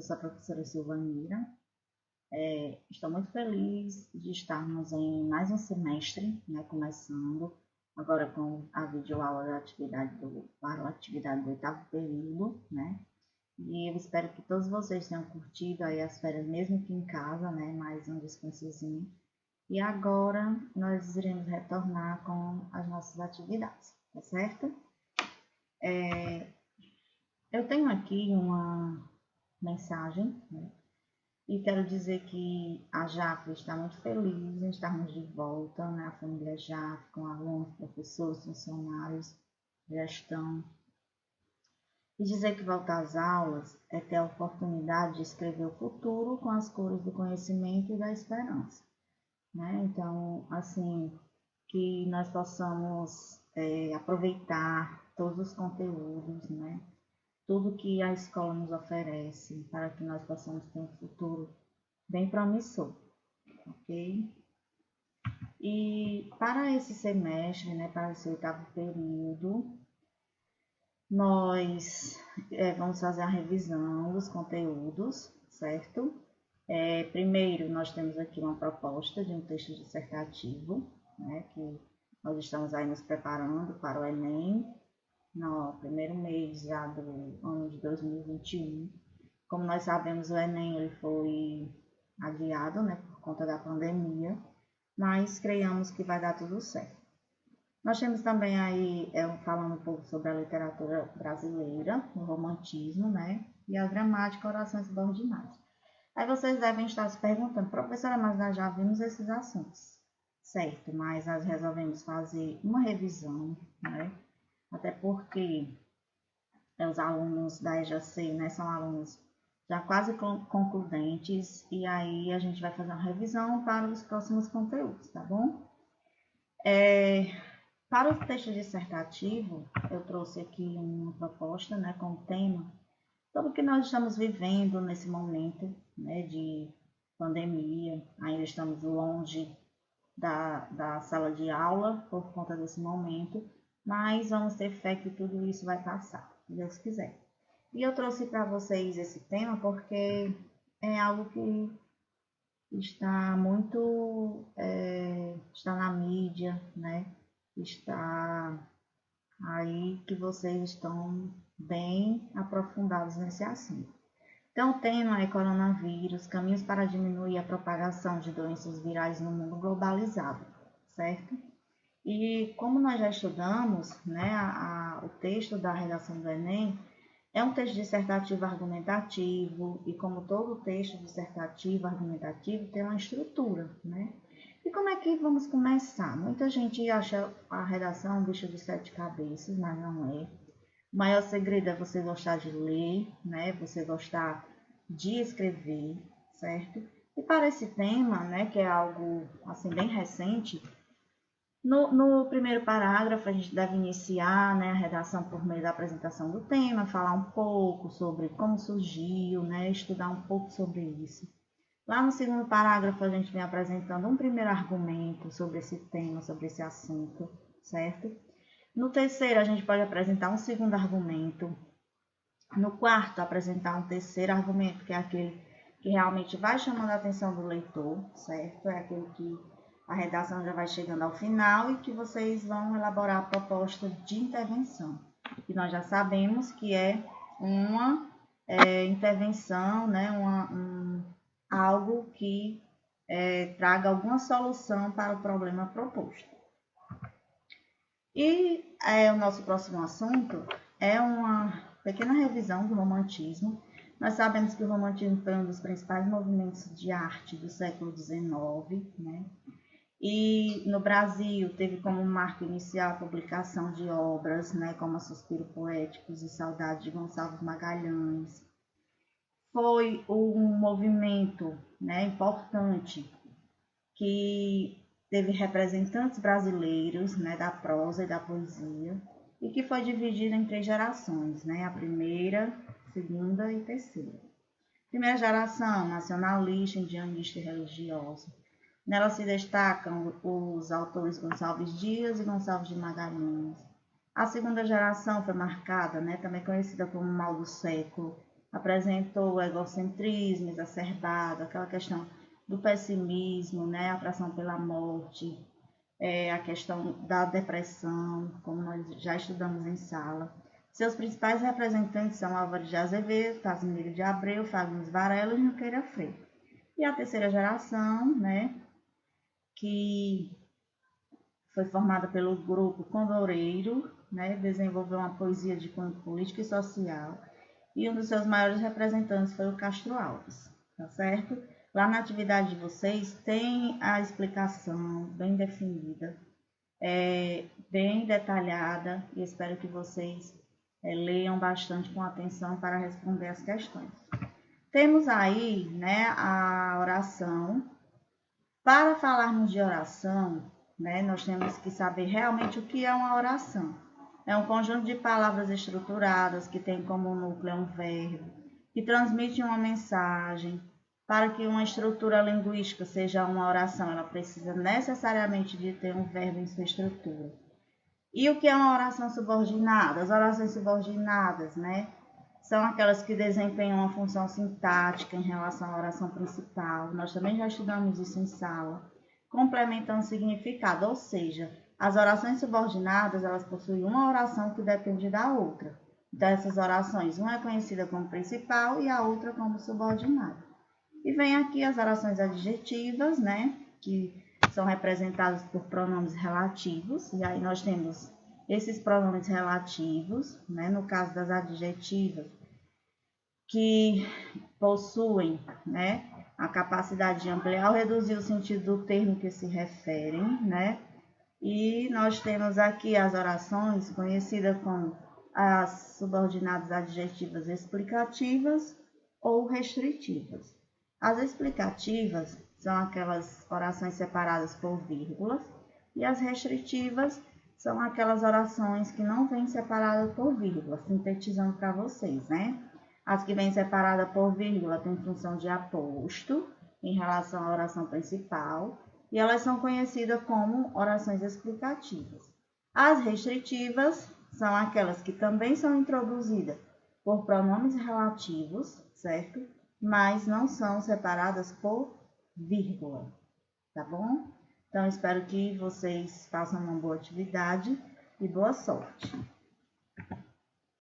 Eu sou a professora Silvanira. Estou muito feliz de estarmos em mais um semestre, né, começando agora com a videoaula para a atividade do oitavo período, né? E eu espero que todos vocês tenham curtido aí as férias, mesmo que em casa, né? Mais um descansozinho. E agora nós iremos retornar com as nossas atividades, tá certo? Eu tenho aqui uma mensagem, né? E quero dizer que a JAF está muito feliz em estarmos de volta, né? A família JAF, com alunos, professores, funcionários, gestão. E dizer que voltar às aulas é ter a oportunidade de escrever o futuro com as cores do conhecimento e da esperança, né? Então, assim, que nós possamos aproveitar todos os conteúdos, né? Tudo que a escola nos oferece para que nós possamos ter um futuro bem promissor, ok? E para esse semestre, né, para esse oitavo período, nós vamos fazer a revisão dos conteúdos, certo? Primeiro, nós temos aqui uma proposta de um texto dissertativo, né, que nós estamos aí nos preparando para o Enem, no primeiro mês já do ano de 2021. Como nós sabemos, o Enem ele foi adiado, né, por conta da pandemia, mas creiamos que vai dar tudo certo. Nós temos também aí, falando um pouco sobre a literatura brasileira, o romantismo, né, e a gramática, orações subordinadas. Aí vocês devem estar se perguntando, professora, mas nós já vimos esses assuntos, certo? Mas nós resolvemos fazer uma revisão, né, até porque os alunos da EJC, né, são alunos já quase concludentes, e aí a gente vai fazer uma revisão para os próximos conteúdos, tá bom? Para o texto dissertativo, eu trouxe aqui uma proposta, né, com o tema sobre o que nós estamos vivendo nesse momento, né, de pandemia. Ainda estamos longe da sala de aula por conta desse momento, mas vamos ter fé que tudo isso vai passar, se Deus quiser. E eu trouxe para vocês esse tema porque é algo que está muito, está na mídia, né? Está aí que vocês estão bem aprofundados nesse assunto. Então, o tema é coronavírus, caminhos para diminuir a propagação de doenças virais no mundo globalizado, certo? E como nós já estudamos, né, o texto da redação do Enem é um texto dissertativo argumentativo, e como todo texto dissertativo argumentativo tem uma estrutura, né? E como é que vamos começar? Muita gente acha a redação um bicho de sete cabeças, mas não é. O maior segredo é você gostar de ler, né? Você gostar de escrever, certo? E para esse tema, né, que é algo assim bem recente, no primeiro parágrafo a gente deve iniciar, né, a redação por meio da apresentação do tema, falar um pouco sobre como surgiu, né, estudar um pouco sobre isso. Lá no segundo parágrafo, a gente vem apresentando um primeiro argumento sobre esse tema, sobre esse assunto, certo? No terceiro, a gente pode apresentar um segundo argumento. No quarto, apresentar um terceiro argumento, que é aquele que realmente vai chamando a atenção do leitor, certo? É aquele que a redação já vai chegando ao final e que vocês vão elaborar a proposta de intervenção. E nós já sabemos que é uma intervenção, né? Algo que traga alguma solução para o problema proposto. E o nosso próximo assunto é uma pequena revisão do romantismo. Nós sabemos que o romantismo foi um dos principais movimentos de arte do século XIX, né? E no Brasil teve como marco inicial a publicação de obras, né, como Suspiro Poéticos e Saudade de Gonçalves Magalhães. Foi um movimento, né, importante que teve representantes brasileiros, né, da prosa e da poesia, e que foi dividido em três gerações, né, a primeira, segunda e terceira. Primeira geração, nacionalista, indianista e religiosa. Nela se destacam os autores Gonçalves Dias e Gonçalves de Magalhães. A segunda geração foi marcada, né, também conhecida como mal do século, apresentou o egocentrismo exacerbado, aquela questão do pessimismo, né, a atração pela morte, a questão da depressão, como nós já estudamos em sala. Seus principais representantes são Álvares de Azevedo, Casimiro de Abreu, Fagner Varela e Junqueira Freire. E a terceira geração, né, que foi formada pelo grupo Condoreiro, né, desenvolveu uma poesia de cunho político e social, e um dos seus maiores representantes foi o Castro Alves, tá certo? Lá na atividade de vocês tem a explicação bem definida, bem detalhada, e espero que vocês leiam bastante com atenção para responder as questões. Temos aí, né, a oração. Para falarmos de oração, né, nós temos que saber realmente o que é uma oração. É um conjunto de palavras estruturadas que tem como núcleo um verbo, que transmite uma mensagem. Para que uma estrutura linguística seja uma oração, ela precisa necessariamente de ter um verbo em sua estrutura. E o que é uma oração subordinada? As orações subordinadas, né, são aquelas que desempenham uma função sintática em relação à oração principal. Nós também já estudamos isso em sala. Complementam o significado, ou seja, as orações subordinadas, elas possuem uma oração que depende da outra. Então, essas orações, uma é conhecida como principal e a outra como subordinada. E vem aqui as orações adjetivas, né, que são representadas por pronomes relativos. E aí nós temos esses pronomes relativos, né, no caso das adjetivas, que possuem, né, a capacidade de ampliar ou reduzir o sentido do termo que se referem, né? E nós temos aqui as orações conhecidas como as subordinadas adjetivas explicativas ou restritivas. As explicativas são aquelas orações separadas por vírgulas e as restritivas são aquelas orações que não vêm separadas por vírgula, sintetizando para vocês, né? As que vêm separadas por vírgula têm função de aposto em relação à oração principal e elas são conhecidas como orações explicativas. As restritivas são aquelas que também são introduzidas por pronomes relativos, certo? Mas não são separadas por vírgula, tá bom? Então, espero que vocês façam uma boa atividade e boa sorte.